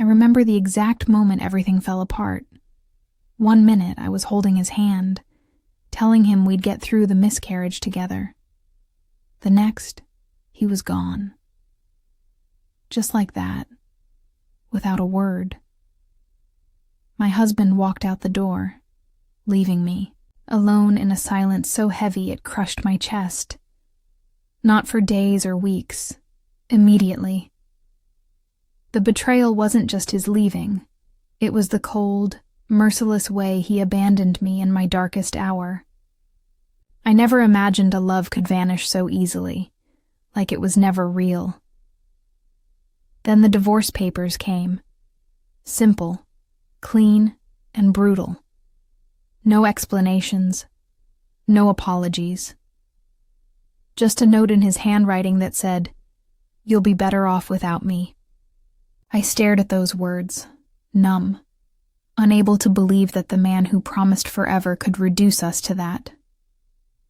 remember the exact moment everything fell apart. 1 minute I was holding his hand, telling him we'd get through the miscarriage together. The next, he was gone. Just like that, without a word. My husband walked out the door, leaving me, alone in a silence so heavy it crushed my chest. Not for days or weeks, immediately. The betrayal wasn't just his leaving. It was the cold, merciless way he abandoned me in my darkest hour. I never imagined a love could vanish so easily, like it was never real. Then the divorce papers came. Simple, clean, and brutal. No explanations, no apologies. Just a note in his handwriting that said, "You'll be better off without me." I stared at those words, numb, unable to believe that the man who promised forever could reduce us to that.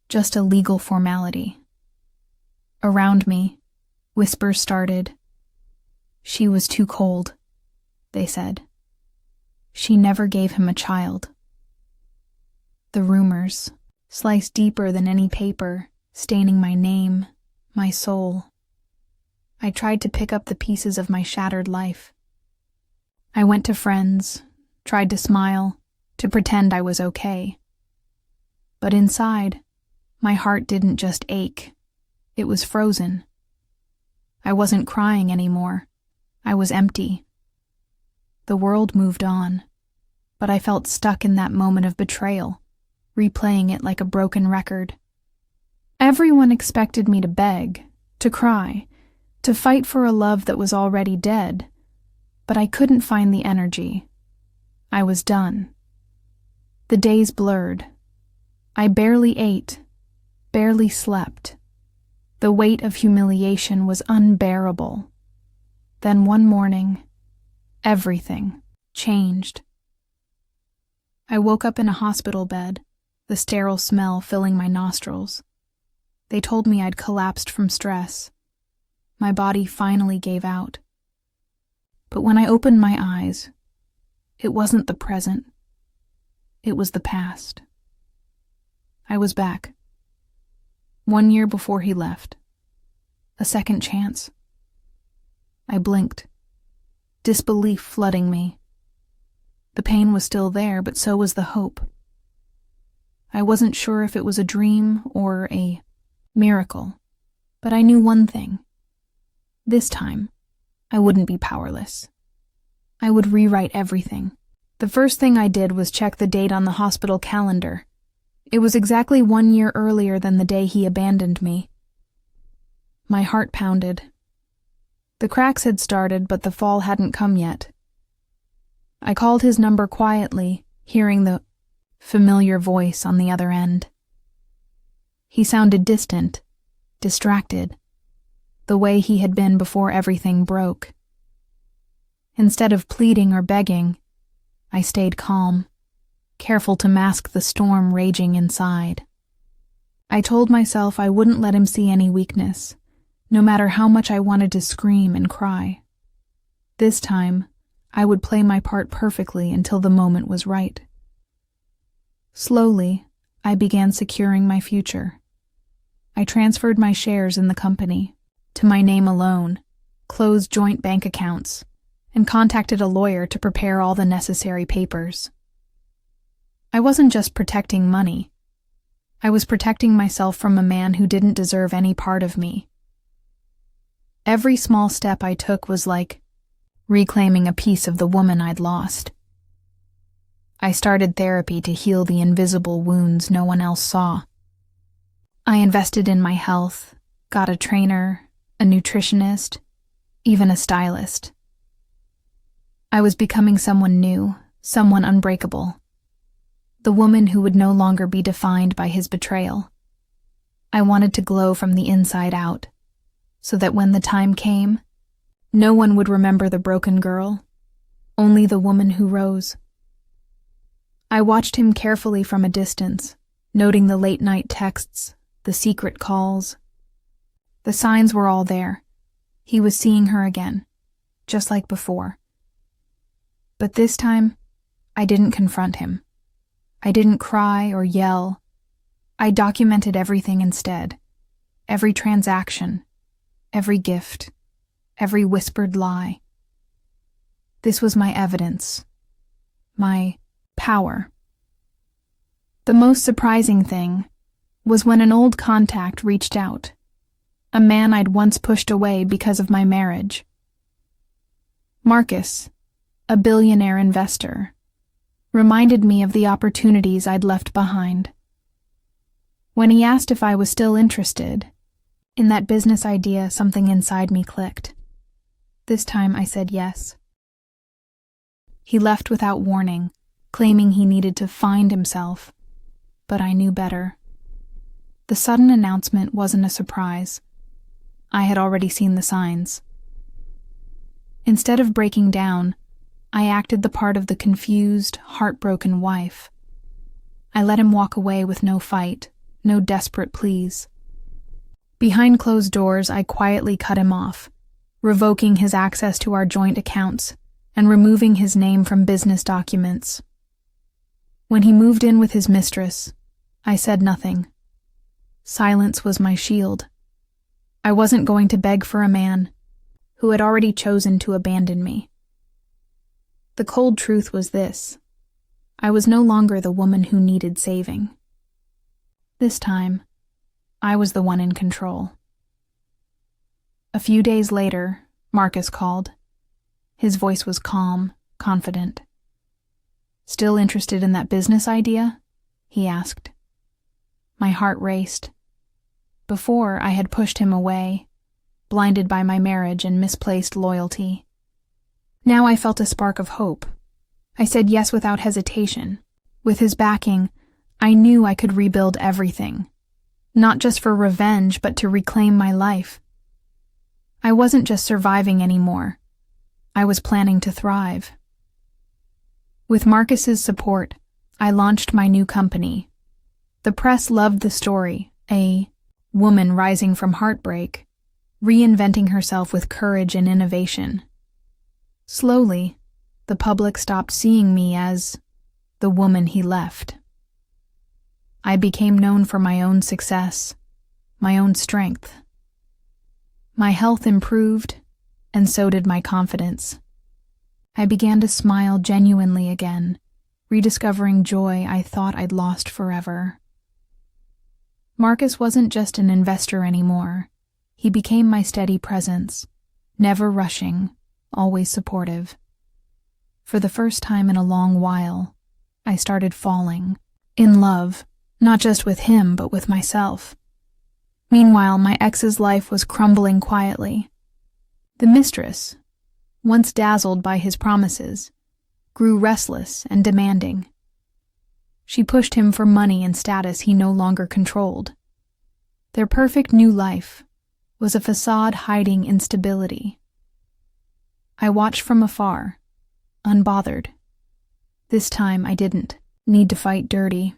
Just a legal formality. Around me, whispers started. She was too cold, they said. She never gave him a child. The rumors, sliced deeper than any paper, staining my name, my soul. I tried to pick up the pieces of my shattered life. I went to friends, tried to smile, to pretend I was okay. But inside, my heart didn't just ache. It was frozen. I wasn't crying anymore. I was empty. The world moved on, but I felt stuck in that moment of betrayal, replaying it like a broken record. Everyone expected me to beg, to cry, to fight for a love that was already dead, but I couldn't find the energy. I was done. The days blurred. I barely ate, barely slept. The weight of humiliation was unbearable. Then one morning, everything changed. I woke up in a hospital bed, the sterile smell filling my nostrils. They told me I'd collapsed from stress. My body finally gave out. But when I opened my eyes, it wasn't the present. It was the past. I was back. 1 year before he left. A second chance. I blinked, disbelief flooding me. The pain was still there, but so was the hope. I wasn't sure if it was a dream or a miracle, but I knew one thing. This time, I wouldn't be powerless. I would rewrite everything. The first thing I did was check the date on the hospital calendar. It was exactly 1 year earlier than the day he abandoned me. My heart pounded. The cracks had started, but the fall hadn't come yet. I called his number quietly, hearing the familiar voice on the other end. He sounded distant, distracted, the way he had been before everything broke. Instead of pleading or begging, I stayed calm, careful to mask the storm raging inside. I told myself I wouldn't let him see any weakness, no matter how much I wanted to scream and cry. This time, I would play my part perfectly until the moment was right. Slowly, I began securing my future. I transferred my shares in the company, to my name alone, closed joint bank accounts, and contacted a lawyer to prepare all the necessary papers. I wasn't just protecting money. I was protecting myself from a man who didn't deserve any part of me. Every small step I took was like reclaiming a piece of the woman I'd lost. I started therapy to heal the invisible wounds no one else saw. I invested in my health, got a trainer, a nutritionist, even a stylist. I was becoming someone new, someone unbreakable. The woman who would no longer be defined by his betrayal. I wanted to glow from the inside out, so that when the time came, no one would remember the broken girl, only the woman who rose. I watched him carefully from a distance, noting the late-night texts, the secret calls. The signs were all there. He was seeing her again, just like before. But this time, I didn't confront him. I didn't cry or yell. I documented everything instead. Every transaction, every gift, every whispered lie. This was my evidence, my power. The most surprising thing was when an old contact reached out, a man I'd once pushed away because of my marriage. Marcus, a billionaire investor, reminded me of the opportunities I'd left behind. When he asked if I was still interested in that business idea, something inside me clicked. This time I said yes. He left without warning, claiming he needed to find himself, but I knew better. The sudden announcement wasn't a surprise. I had already seen the signs. Instead of breaking down, I acted the part of the confused, heartbroken wife. I let him walk away with no fight, no desperate pleas. Behind closed doors, I quietly cut him off, revoking his access to our joint accounts and removing his name from business documents. When he moved in with his mistress, I said nothing. Silence was my shield. I wasn't going to beg for a man who had already chosen to abandon me. The cold truth was this: I was no longer the woman who needed saving. This time, I was the one in control. A few days later, Marcus called. His voice was calm, confident. "Still interested in that business idea?" he asked. My heart raced. Before, I had pushed him away, blinded by my marriage and misplaced loyalty. Now I felt a spark of hope. I said yes without hesitation. With his backing, I knew I could rebuild everything. Not just for revenge, but to reclaim my life. I wasn't just surviving anymore. I was planning to thrive. With Marcus's support, I launched my new company. The press loved the story, a woman rising from heartbreak, reinventing herself with courage and innovation. Slowly, the public stopped seeing me as the woman he left. I became known for my own success, my own strength. My health improved, and so did my confidence. I began to smile genuinely again, rediscovering joy I thought I'd lost forever. Marcus wasn't just an investor anymore. He became my steady presence, never rushing, always supportive. For the first time in a long while, I started falling, in love, not just with him, but with myself. Meanwhile, my ex's life was crumbling quietly. The mistress, once dazzled by his promises, grew restless and demanding. She pushed him for money and status he no longer controlled. Their perfect new life was a facade hiding instability. I watched from afar, unbothered. This time I didn't need to fight dirty.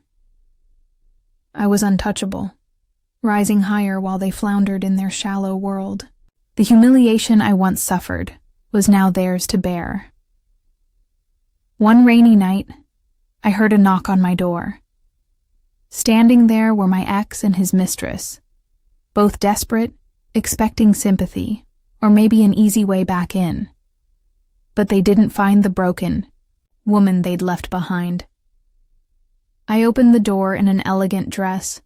I was untouchable, rising higher while they floundered in their shallow world. The humiliation I once suffered was now theirs to bear. One rainy night, I heard a knock on my door. Standing there were my ex and his mistress, both desperate, expecting sympathy, or maybe an easy way back in. But they didn't find the broken woman they'd left behind. I opened the door in an elegant dress,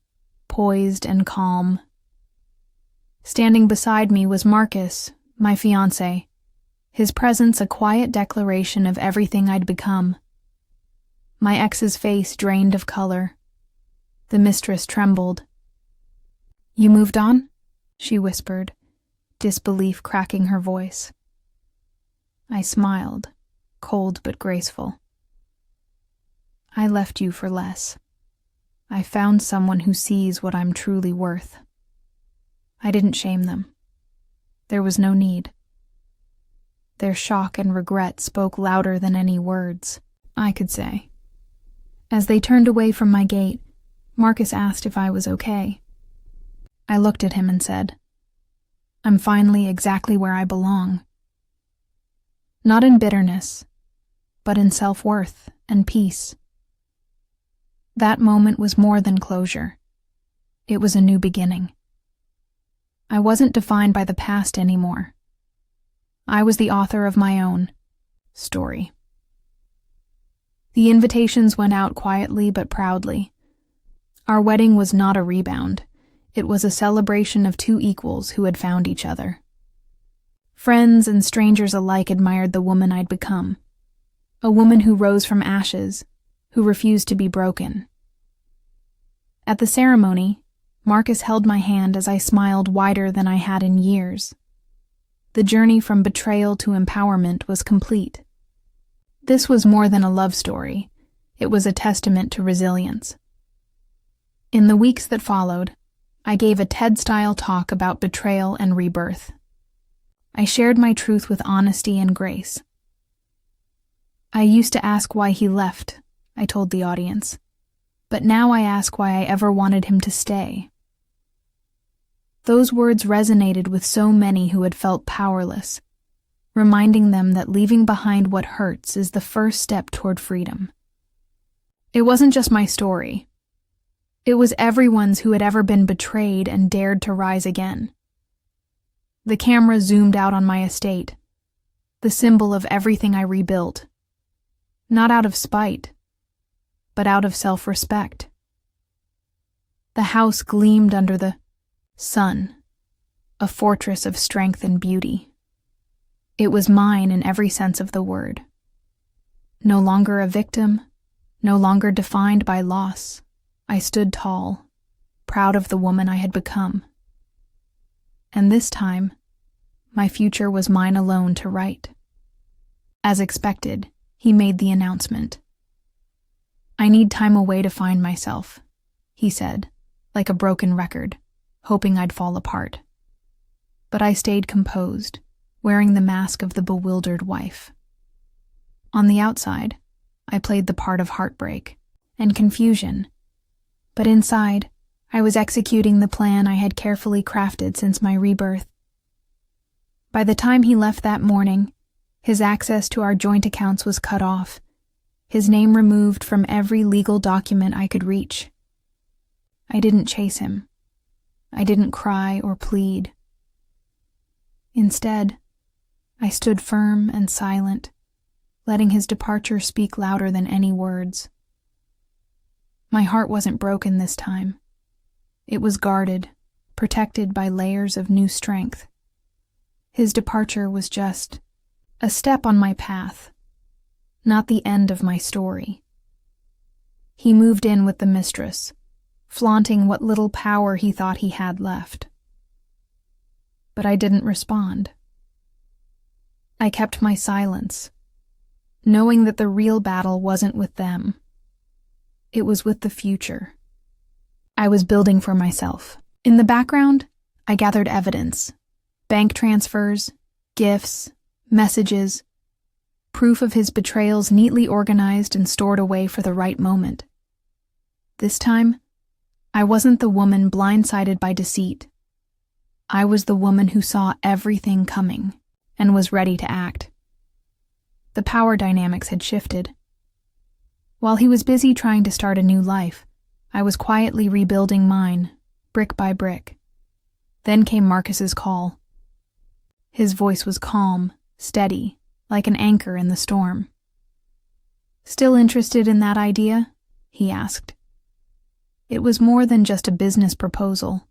poised and calm. Standing beside me was Marcus, my fiancé, his presence a quiet declaration of everything I'd become. My ex's face drained of color. The mistress trembled. "You moved on?" she whispered, disbelief cracking her voice. I smiled, cold but graceful. "I left you for less. I found someone who sees what I'm truly worth." I didn't shame them. There was no need. Their shock and regret spoke louder than any words I could say. As they turned away from my gate, Marcus asked if I was okay. I looked at him and said, "I'm finally exactly where I belong." Not in bitterness, but in self-worth and peace. That moment was more than closure. It was a new beginning. I wasn't defined by the past anymore. I was the author of my own story. The invitations went out quietly but proudly. Our wedding was not a rebound. It was a celebration of two equals who had found each other. Friends and strangers alike admired the woman I'd become. A woman who rose from ashes, who refused to be broken. At the ceremony, Marcus held my hand as I smiled wider than I had in years. The journey from betrayal to empowerment was complete. This was more than a love story. It was a testament to resilience. In the weeks that followed, I gave a TED-style talk about betrayal and rebirth. I shared my truth with honesty and grace. I used to ask why he left, I told the audience, but now I ask why I ever wanted him to stay. Those words resonated with so many who had felt powerless, reminding them that leaving behind what hurts is the first step toward freedom. It wasn't just my story. It was everyone's who had ever been betrayed and dared to rise again. The camera zoomed out on my estate, the symbol of everything I rebuilt, not out of spite, but out of self-respect. The house gleamed under the sun, a fortress of strength and beauty. It was mine in every sense of the word. No longer a victim, no longer defined by loss, I stood tall, proud of the woman I had become. And this time, my future was mine alone to write. As expected, he made the announcement. "I need time away to find myself," he said, like a broken record, hoping I'd fall apart. But I stayed composed, wearing the mask of the bewildered wife. On the outside, I played the part of heartbreak and confusion, but inside, I was executing the plan I had carefully crafted since my rebirth. By the time he left that morning, his access to our joint accounts was cut off, his name removed from every legal document I could reach. I didn't chase him. I didn't cry or plead. Instead, I stood firm and silent, letting his departure speak louder than any words. My heart wasn't broken this time. It was guarded, protected by layers of new strength. His departure was just a step on my path, not the end of my story. He moved in with the mistress, flaunting what little power he thought he had left. But I didn't respond. I kept my silence, knowing that the real battle wasn't with them. It was with the future. I was building for myself. In the background, I gathered evidence. Bank transfers, gifts, messages, proof of his betrayals neatly organized and stored away for the right moment. This time, I wasn't the woman blindsided by deceit. I was the woman who saw everything coming and was ready to act. The power dynamics had shifted. While he was busy trying to start a new life, I was quietly rebuilding mine, brick by brick. Then came Marcus's call. His voice was calm, steady, like an anchor in the storm. "Still interested in that idea?" he asked. It was more than just a business proposal.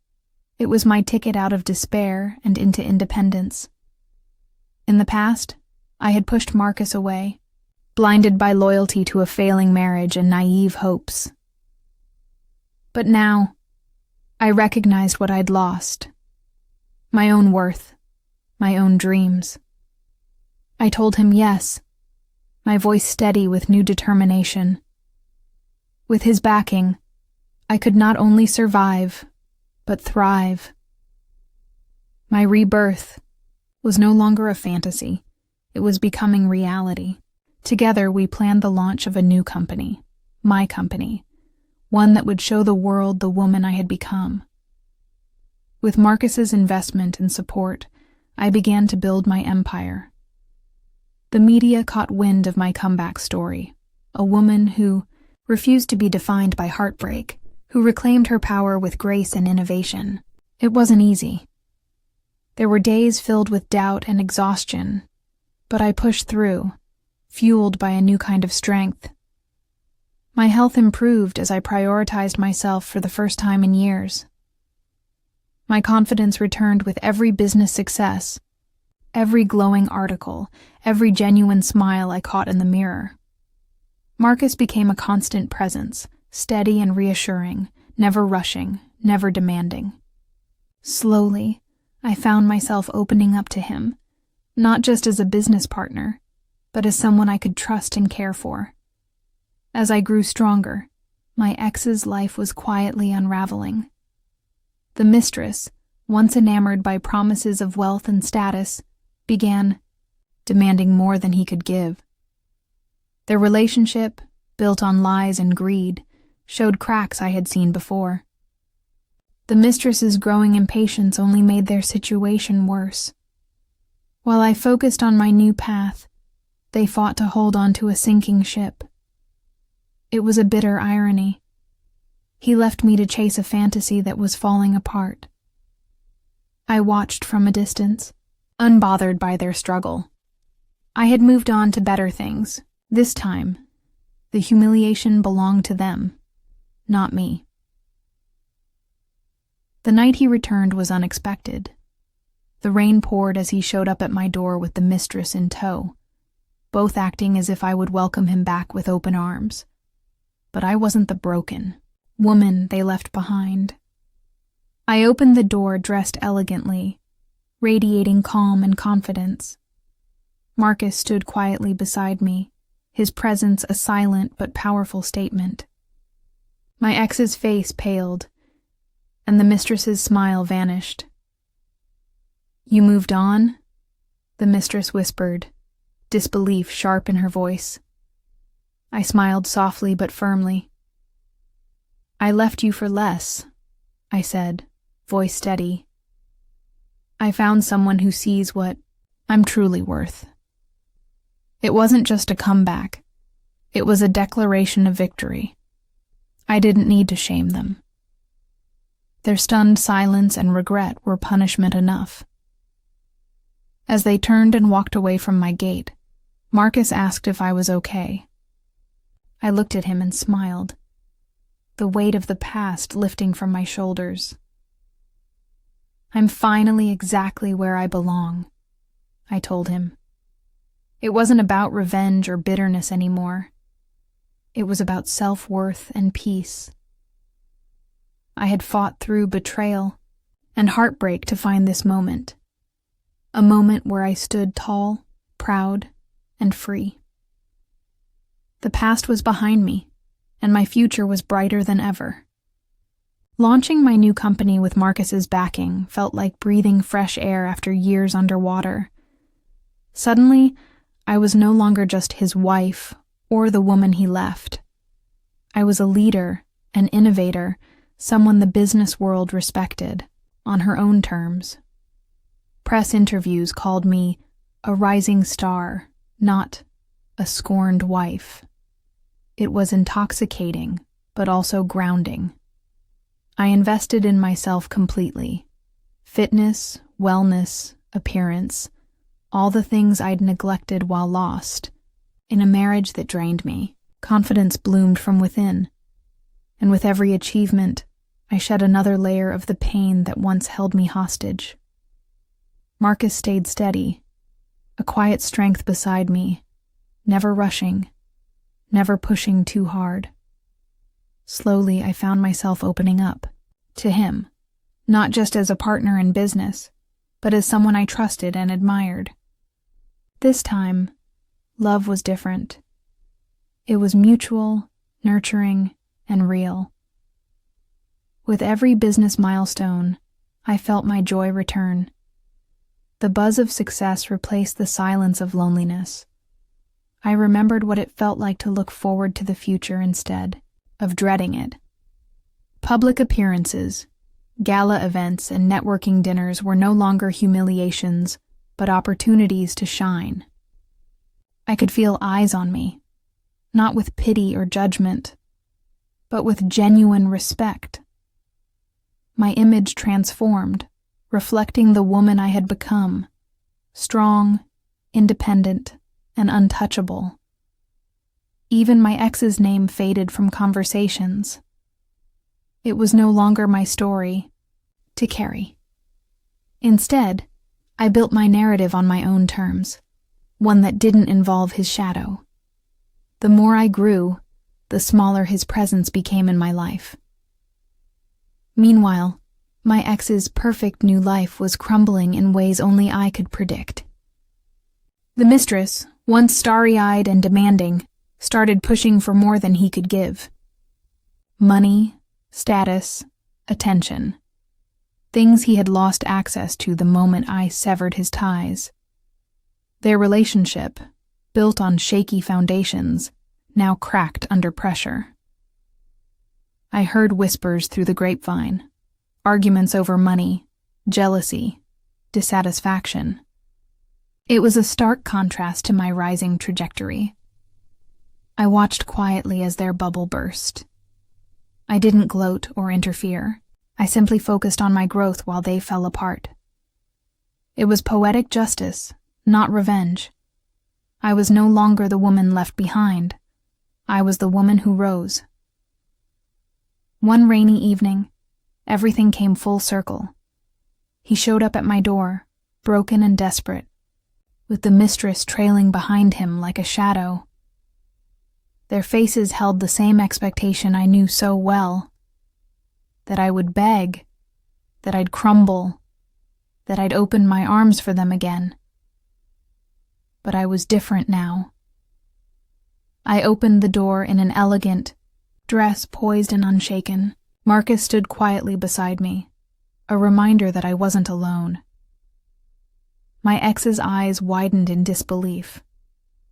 It was my ticket out of despair and into independence. In the past, I had pushed Marcus away, blinded by loyalty to a failing marriage and naive hopes. But now, I recognized what I'd lost. My own worth, my own dreams. I told him yes, my voice steady with new determination. With his backing, I could not only survive, but thrive. My rebirth was no longer a fantasy. It was becoming reality. Together, we planned the launch of a new company, my company, one that would show the world the woman I had become. With Marcus's investment and support, I began to build my empire. The media caught wind of my comeback story, a woman who refused to be defined by heartbreak, who reclaimed her power with grace and innovation. It wasn't easy. There were days filled with doubt and exhaustion, but I pushed through, fueled by a new kind of strength. My health improved as I prioritized myself for the first time in years. My confidence returned with every business success, every glowing article, every genuine smile I caught in the mirror. Marcus became a constant presence, steady and reassuring, never rushing, never demanding. Slowly, I found myself opening up to him, not just as a business partner, but as someone I could trust and care for. As I grew stronger, my ex's life was quietly unraveling. The mistress, once enamored by promises of wealth and status, began demanding more than he could give. Their relationship, built on lies and greed, showed cracks I had seen before. The mistress's growing impatience only made their situation worse. While I focused on my new path, they fought to hold on to a sinking ship. It was a bitter irony. He left me to chase a fantasy that was falling apart. I watched from a distance, unbothered by their struggle. I had moved on to better things. This time, the humiliation belonged to them, not me. The night he returned was unexpected. The rain poured as he showed up at my door with the mistress in tow, both acting as if I would welcome him back with open arms. But I wasn't the broken woman they left behind. I opened the door dressed elegantly, radiating calm and confidence. Marcus stood quietly beside me, his presence a silent but powerful statement. My ex's face paled, and the mistress's smile vanished. "You moved on?" the mistress whispered, disbelief sharp in her voice. I smiled softly but firmly. "I left you for less," I said, voice steady. "I found someone who sees what I'm truly worth." It wasn't just a comeback. It was a declaration of victory. I didn't need to shame them. Their stunned silence and regret were punishment enough. As they turned and walked away from my gate, Marcus asked if I was okay. I looked at him and smiled, the weight of the past lifting from my shoulders. "I'm finally exactly where I belong," I told him. It wasn't about revenge or bitterness anymore. It was about self-worth and peace. I had fought through betrayal and heartbreak to find this moment, a moment where I stood tall, proud, and free. The past was behind me, and my future was brighter than ever. Launching my new company with Marcus's backing felt like breathing fresh air after years underwater. Suddenly, I was no longer just his wife or the woman he left. I was a leader, an innovator, someone the business world respected, on her own terms. Press interviews called me a rising star, not a scorned wife. It was intoxicating, but also grounding. I invested in myself completely. Fitness, wellness, appearance, all the things I'd neglected while lost. In a marriage that drained me, confidence bloomed from within. And with every achievement, I shed another layer of the pain that once held me hostage. Marcus stayed steady, a quiet strength beside me, never rushing, never pushing too hard. Slowly, I found myself opening up to him, not just as a partner in business, but as someone I trusted and admired. This time, love was different. It was mutual, nurturing, and real. With every business milestone, I felt my joy return. The buzz of success replaced the silence of loneliness. I remembered what it felt like to look forward to the future instead of dreading it. Public appearances, gala events, and networking dinners were no longer humiliations, but opportunities to shine. I could feel eyes on me, not with pity or judgment, but with genuine respect. My image transformed, reflecting the woman I had become, strong, independent, and untouchable. Even my ex's name faded from conversations. It was no longer my story to carry. Instead, I built my narrative on my own terms, one that didn't involve his shadow. The more I grew, the smaller his presence became in my life. Meanwhile, my ex's perfect new life was crumbling in ways only I could predict. The mistress, once starry-eyed and demanding, started pushing for more than he could give. Money, status, attention. Things he had lost access to the moment I severed his ties. Their relationship, built on shaky foundations, now cracked under pressure. I heard whispers through the grapevine, arguments over money, jealousy, dissatisfaction. It was a stark contrast to my rising trajectory. I watched quietly as their bubble burst. I didn't gloat or interfere. I simply focused on my growth while they fell apart. It was poetic justice, not revenge. I was no longer the woman left behind. I was the woman who rose. One rainy evening, everything came full circle. He showed up at my door, broken and desperate, with the mistress trailing behind him like a shadow. Their faces held the same expectation I knew so well, that I would beg, that I'd crumble, that I'd open my arms for them again. But I was different now. I opened the door in an elegant, dress poised and unshaken. Marcus stood quietly beside me, a reminder that I wasn't alone. My ex's eyes widened in disbelief.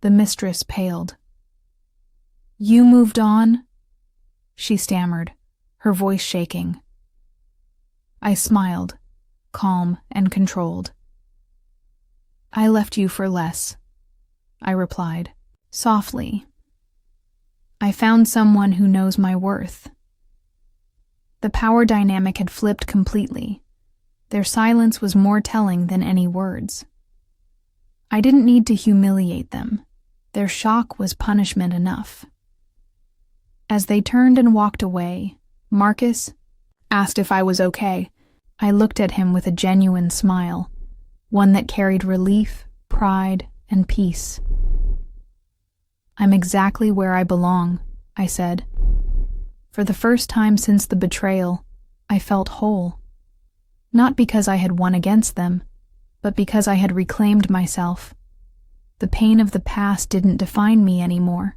The mistress paled. "You moved on?" she stammered, her voice shaking. I smiled, calm and controlled. "I left you for less," I replied, softly. "I found someone who knows my worth." The power dynamic had flipped completely. Their silence was more telling than any words. I didn't need to humiliate them. Their shock was punishment enough. As they turned and walked away, Marcus asked if I was okay. I looked at him with a genuine smile, one that carried relief, pride, and peace. "I'm exactly where I belong," I said. For the first time since the betrayal, I felt whole. Not because I had won against them, but because I had reclaimed myself. The pain of the past didn't define me anymore.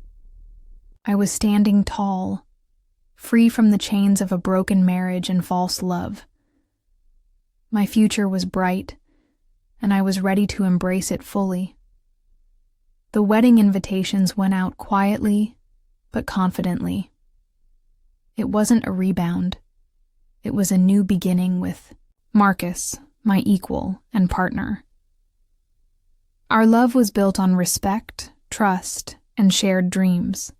I was standing tall, free from the chains of a broken marriage and false love. My future was bright, and I was ready to embrace it fully. The wedding invitations went out quietly, but confidently. It wasn't a rebound. It was a new beginning with Marcus, my equal and partner. Our love was built on respect, trust, and shared dreams.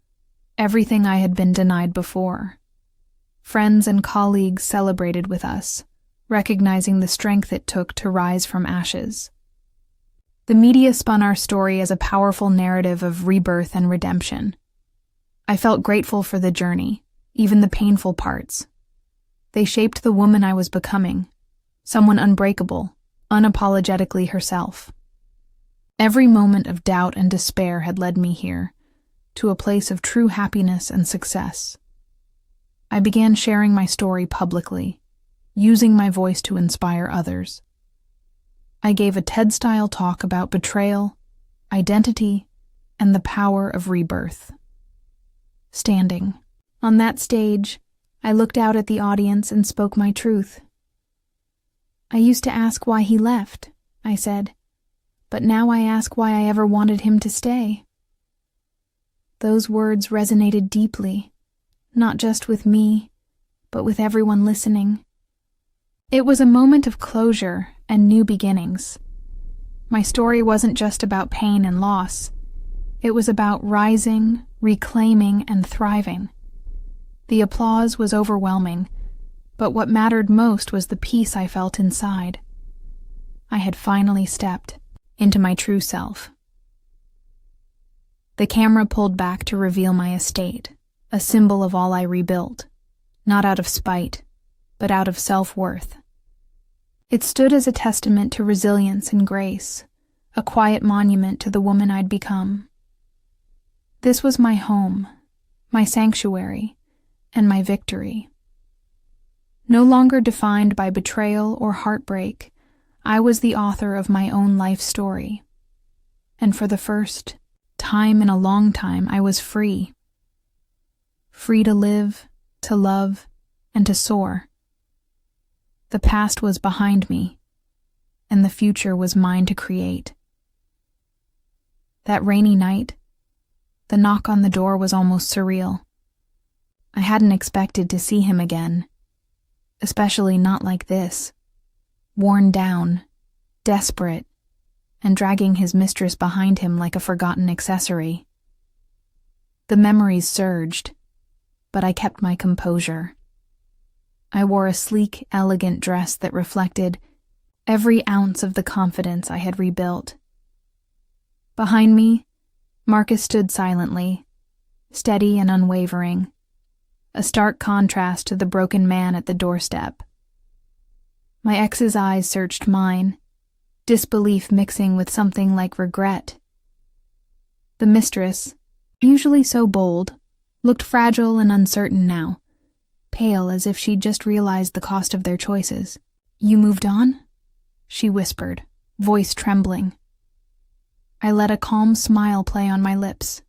Everything I had been denied before. Friends and colleagues celebrated with us, recognizing the strength it took to rise from ashes. The media spun our story as a powerful narrative of rebirth and redemption. I felt grateful for the journey, even the painful parts. They shaped the woman I was becoming, someone unbreakable, unapologetically herself. Every moment of doubt and despair had led me here, to a place of true happiness and success. I began sharing my story publicly, using my voice to inspire others. I gave a TED-style talk about betrayal, identity, and the power of rebirth. Standing on that stage, I looked out at the audience and spoke my truth. "I used to ask why he left," I said, "but now I ask why I ever wanted him to stay." Those words resonated deeply, not just with me, but with everyone listening. It was a moment of closure and new beginnings. My story wasn't just about pain and loss. It was about rising, reclaiming, and thriving. The applause was overwhelming, but what mattered most was the peace I felt inside. I had finally stepped into my true self. The camera pulled back to reveal my estate, a symbol of all I rebuilt, not out of spite, but out of self-worth. It stood as a testament to resilience and grace, a quiet monument to the woman I'd become. This was my home, my sanctuary, and my victory. No longer defined by betrayal or heartbreak, I was the author of my own life story. And for the first time in a long time, I was free. Free to live, to love, and to soar. The past was behind me, and the future was mine to create. That rainy night, the knock on the door was almost surreal. I hadn't expected to see him again, especially not like this, worn down, desperate, and dragging his mistress behind him like a forgotten accessory. The memories surged, but I kept my composure. I wore a sleek, elegant dress that reflected every ounce of the confidence I had rebuilt. Behind me, Marcus stood silently, steady and unwavering, a stark contrast to the broken man at the doorstep. My ex's eyes searched mine, disbelief mixing with something like regret. The mistress, usually so bold, looked fragile and uncertain now, pale as if she'd just realized the cost of their choices. "You moved on?" she whispered, voice trembling. I let a calm smile play on my lips.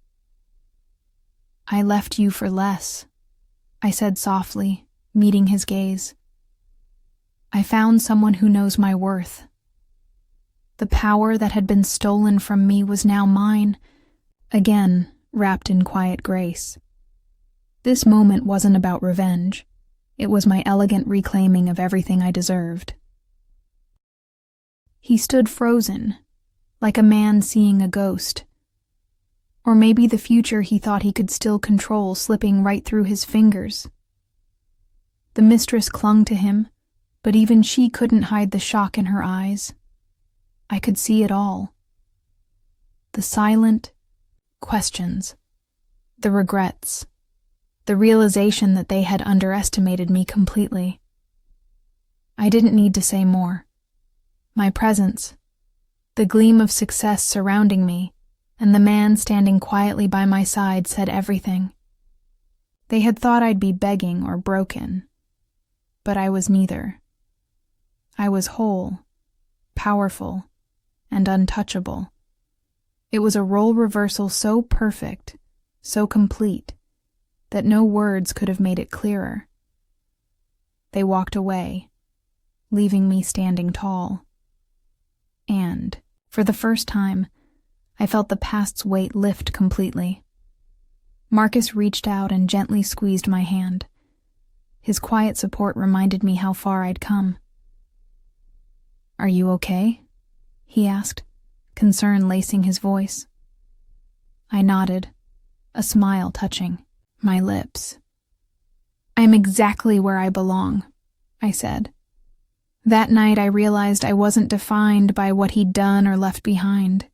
"I left you for less," I said softly, meeting his gaze. "I found someone who knows my worth." The power that had been stolen from me was now mine, again wrapped in quiet grace. This moment wasn't about revenge. It was my elegant reclaiming of everything I deserved. He stood frozen, like a man seeing a ghost. Or maybe the future he thought he could still control slipping right through his fingers. The mistress clung to him, but even she couldn't hide the shock in her eyes. I could see it all. The silent questions, the regrets, the realization that they had underestimated me completely. I didn't need to say more. My presence, the gleam of success surrounding me, and the man standing quietly by my side said everything. They had thought I'd be begging or broken, but I was neither. I was whole, powerful, and untouchable. It was a role reversal so perfect, so complete, that no words could have made it clearer. They walked away, leaving me standing tall. And, for the first time, I felt the past's weight lift completely. Marcus reached out and gently squeezed my hand. His quiet support reminded me how far I'd come. "Are you okay?" he asked, concern lacing his voice. I nodded, a smile touching my lips. "I'm exactly where I belong," I said. That night I realized I wasn't defined by what he'd done or left behind.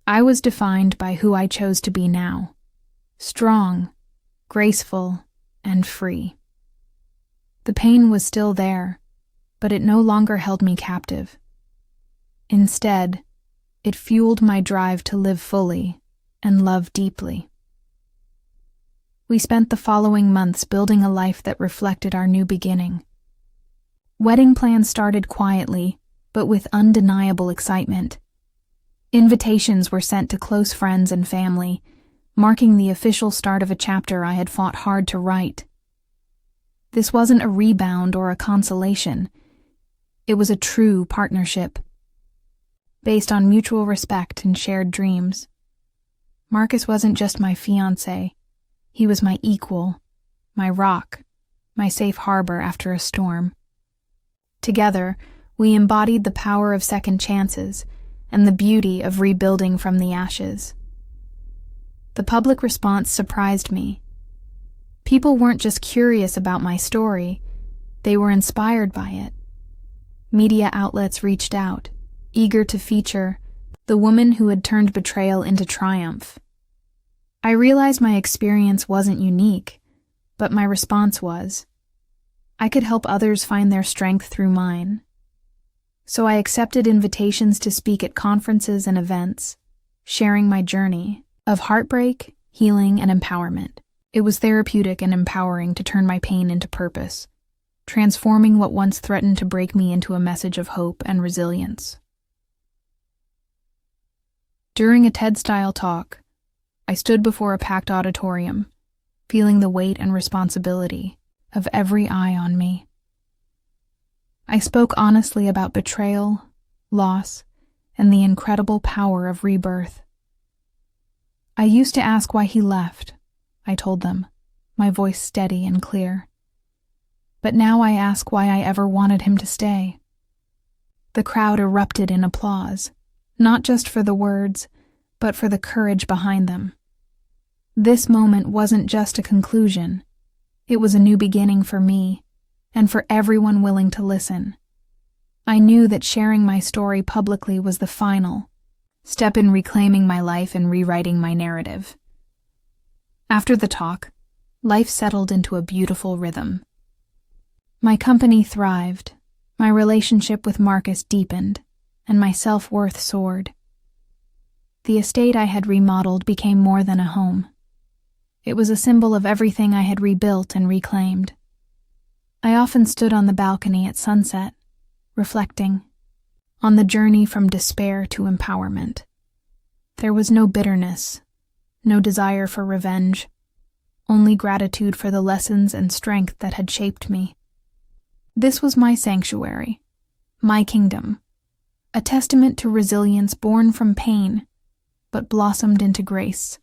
I was defined by who I chose to be now. Strong, graceful, and free. The pain was still there, but it no longer held me captive. Instead, it fueled my drive to live fully and love deeply. We spent the following months building a life that reflected our new beginning. Wedding plans started quietly, but with undeniable excitement. Invitations were sent to close friends and family, marking the official start of a chapter I had fought hard to write. This wasn't a rebound or a consolation. It was a true partnership, based on mutual respect and shared dreams. Marcus wasn't just my fiancé. He was my equal, my rock, my safe harbor after a storm. Together, we embodied the power of second chances and the beauty of rebuilding from the ashes. The public response surprised me. People weren't just curious about my story, they were inspired by it. Media outlets reached out, eager to feature the woman who had turned betrayal into triumph. I realized my experience wasn't unique, but my response was. I could help others find their strength through mine. So I accepted invitations to speak at conferences and events, sharing my journey of heartbreak, healing, and empowerment. It was therapeutic and empowering to turn my pain into purpose, transforming what once threatened to break me into a message of hope and resilience. During a TED-style talk, I stood before a packed auditorium, feeling the weight and responsibility of every eye on me. I spoke honestly about betrayal, loss, and the incredible power of rebirth. I used to ask why he left, I told them, my voice steady and clear. But now I ask why I ever wanted him to stay. The crowd erupted in applause, not just for the words, but for the courage behind them. This moment wasn't just a conclusion. It was a new beginning for me, and for everyone willing to listen. I knew that sharing my story publicly was the final step in reclaiming my life and rewriting my narrative. After the talk, life settled into a beautiful rhythm. My company thrived, my relationship with Marcus deepened, and my self-worth soared. The estate I had remodeled became more than a home. It was a symbol of everything I had rebuilt and reclaimed. I often stood on the balcony at sunset, reflecting on the journey from despair to empowerment. There was no bitterness, no desire for revenge, only gratitude for the lessons and strength that had shaped me. This was my sanctuary, my kingdom, a testament to resilience born from pain, but blossomed into grace.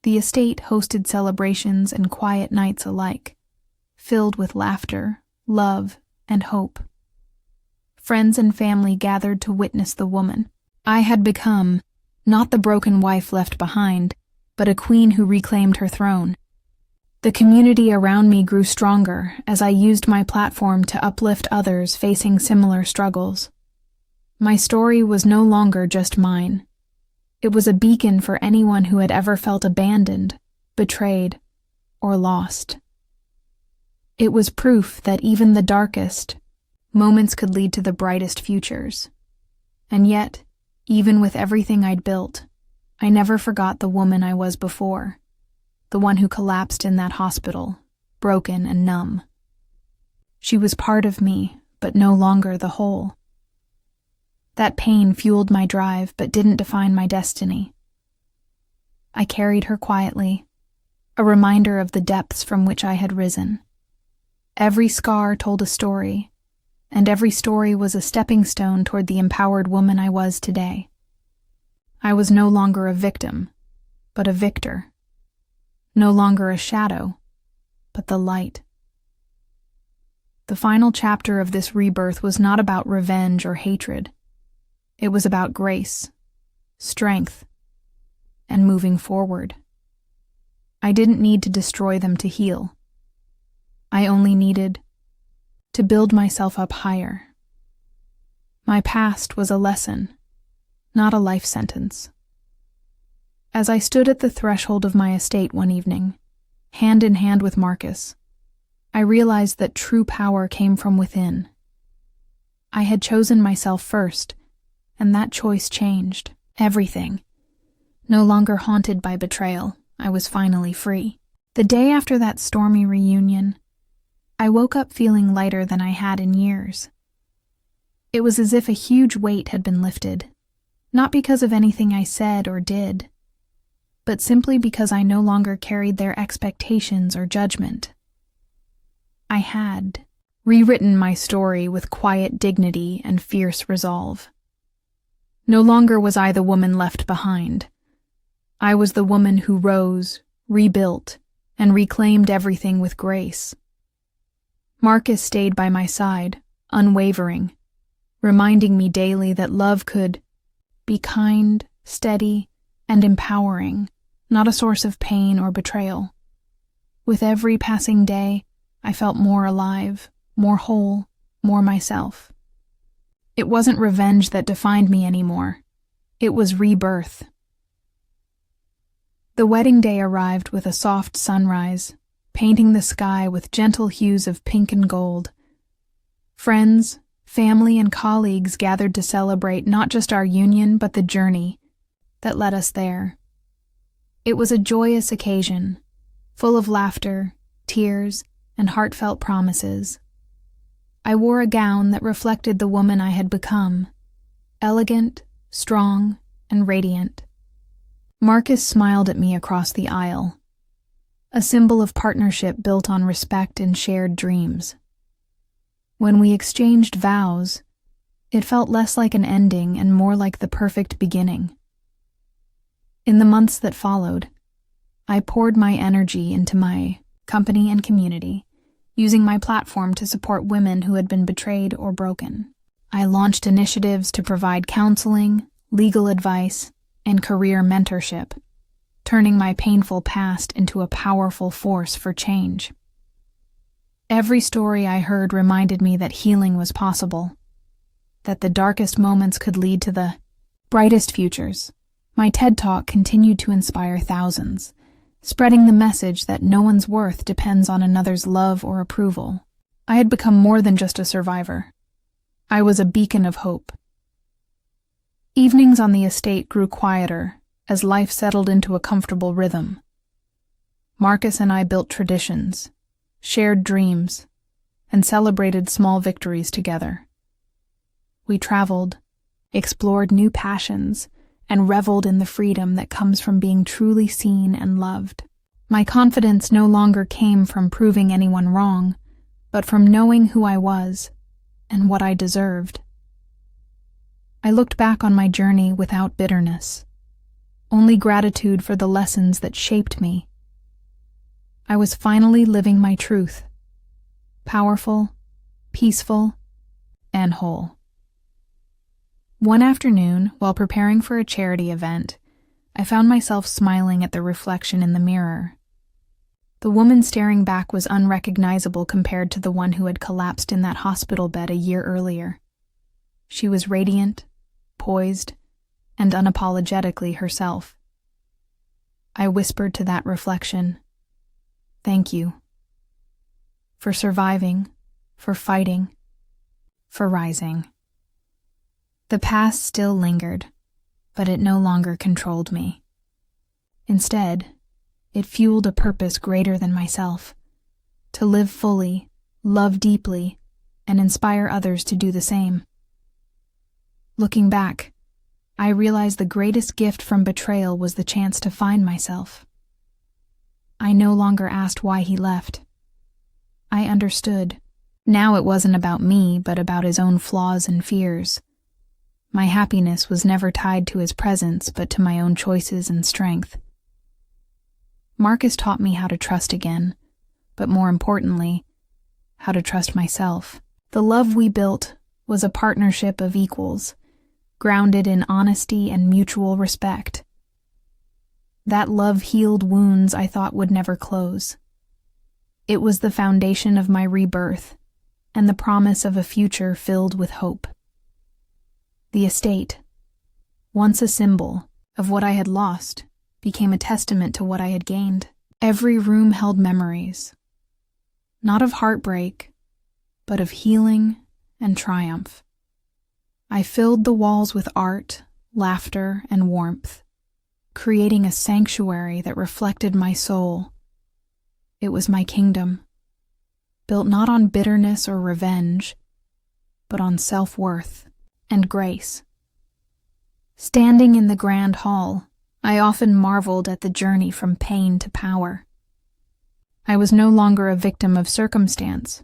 The estate hosted celebrations and quiet nights alike, filled with laughter, love, and hope. Friends and family gathered to witness the woman I had become, not the broken wife left behind, but a queen who reclaimed her throne. The community around me grew stronger as I used my platform to uplift others facing similar struggles. My story was no longer just mine. It was a beacon for anyone who had ever felt abandoned, betrayed, or lost. It was proof that even the darkest moments could lead to the brightest futures. And yet, even with everything I'd built, I never forgot the woman I was before, the one who collapsed in that hospital, broken and numb. She was part of me, but no longer the whole. That pain fueled my drive, but didn't define my destiny. I carried her quietly, a reminder of the depths from which I had risen. Every scar told a story, and every story was a stepping stone toward the empowered woman I was today. I was no longer a victim, but a victor. No longer a shadow, but the light. The final chapter of this rebirth was not about revenge or hatred. It was about grace, strength, and moving forward. I didn't need to destroy them to heal. I only needed to build myself up higher. My past was a lesson, not a life sentence. As I stood at the threshold of my estate one evening, hand in hand with Marcus, I realized that true power came from within. I had chosen myself first, and that choice changed everything. No longer haunted by betrayal, I was finally free. The day after that stormy reunion, I woke up feeling lighter than I had in years. It was as if a huge weight had been lifted, not because of anything I said or did, but simply because I no longer carried their expectations or judgment. I had rewritten my story with quiet dignity and fierce resolve. No longer was I the woman left behind. I was the woman who rose, rebuilt, and reclaimed everything with grace. Marcus stayed by my side, unwavering, reminding me daily that love could be kind, steady, and empowering, not a source of pain or betrayal. With every passing day, I felt more alive, more whole, more myself. It wasn't revenge that defined me anymore. It was rebirth. The wedding day arrived with a soft sunrise, painting the sky with gentle hues of pink and gold. Friends, family, and colleagues gathered to celebrate not just our union, but the journey that led us there. It was a joyous occasion, full of laughter, tears, and heartfelt promises. I wore a gown that reflected the woman I had become, elegant, strong, and radiant. Marcus smiled at me across the aisle, a symbol of partnership built on respect and shared dreams. When we exchanged vows, it felt less like an ending and more like the perfect beginning. In the months that followed, I poured my energy into my company and community, using my platform to support women who had been betrayed or broken. I launched initiatives to provide counseling, legal advice, and career mentorship, turning my painful past into a powerful force for change. Every story I heard reminded me that healing was possible, that the darkest moments could lead to the brightest futures. My TED Talk continued to inspire thousands, spreading the message that no one's worth depends on another's love or approval. I had become more than just a survivor. I was a beacon of hope. Evenings on the estate grew quieter as life settled into a comfortable rhythm. Marcus and I built traditions, shared dreams, and celebrated small victories together. We traveled, explored new passions, and reveled in the freedom that comes from being truly seen and loved. My confidence no longer came from proving anyone wrong, but from knowing who I was and what I deserved. I looked back on my journey without bitterness, only gratitude for the lessons that shaped me. I was finally living my truth, powerful, peaceful, and whole. One afternoon, while preparing for a charity event, I found myself smiling at the reflection in the mirror. The woman staring back was unrecognizable compared to the one who had collapsed in that hospital bed a year earlier. She was radiant, poised, and unapologetically herself. I whispered to that reflection, "Thank you. For surviving, for fighting, for rising." The past still lingered, but it no longer controlled me. Instead, it fueled a purpose greater than myself, to live fully, love deeply, and inspire others to do the same. Looking back, I realized the greatest gift from betrayal was the chance to find myself. I no longer asked why he left. I understood. Now it wasn't about me, but about his own flaws and fears. My happiness was never tied to his presence, but to my own choices and strength. Marcus taught me how to trust again, but more importantly, how to trust myself. The love we built was a partnership of equals, grounded in honesty and mutual respect. That love healed wounds I thought would never close. It was the foundation of my rebirth and the promise of a future filled with hope. The estate, once a symbol of what I had lost, became a testament to what I had gained. Every room held memories, not of heartbreak, but of healing and triumph. I filled the walls with art, laughter, and warmth, creating a sanctuary that reflected my soul. It was my kingdom, built not on bitterness or revenge, but on self-worth and grace. Standing in the grand hall, I often marveled at the journey from pain to power. I was no longer a victim of circumstance,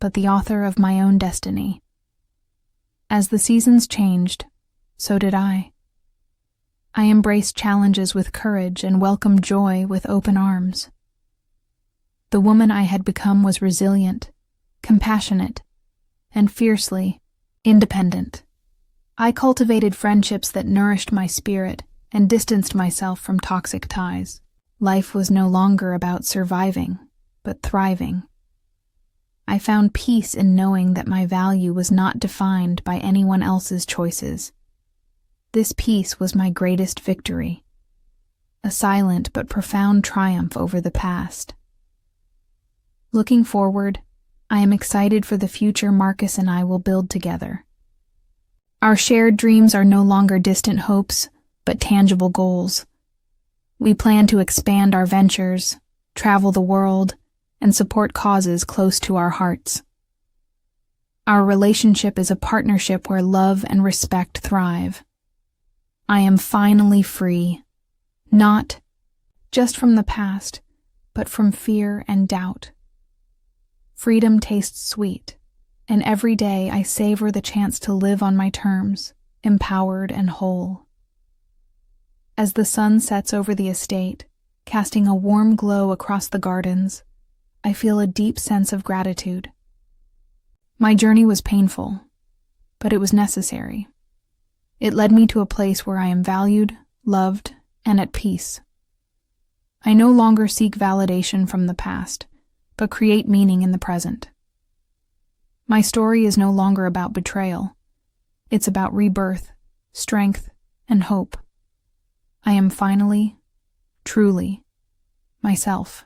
but the author of my own destiny. As the seasons changed, so did I. I embraced challenges with courage and welcomed joy with open arms. The woman I had become was resilient, compassionate, and fiercely independent. I cultivated friendships that nourished my spirit and distanced myself from toxic ties. Life was no longer about surviving, but thriving. I found peace in knowing that my value was not defined by anyone else's choices. This peace was my greatest victory, a silent but profound triumph over the past. Looking forward, I am excited for the future Marcus and I will build together. Our shared dreams are no longer distant hopes, but tangible goals. We plan to expand our ventures, travel the world, and support causes close to our hearts. Our relationship is a partnership where love and respect thrive. I am finally free, not just from the past, but from fear and doubt. Freedom tastes sweet, and every day I savor the chance to live on my terms, empowered and whole. As the sun sets over the estate, casting a warm glow across the gardens, I feel a deep sense of gratitude. My journey was painful, but it was necessary. It led me to a place where I am valued, loved, and at peace. I no longer seek validation from the past, but create meaning in the present. My story is no longer about betrayal. It's about rebirth, strength, and hope. I am finally, truly, myself.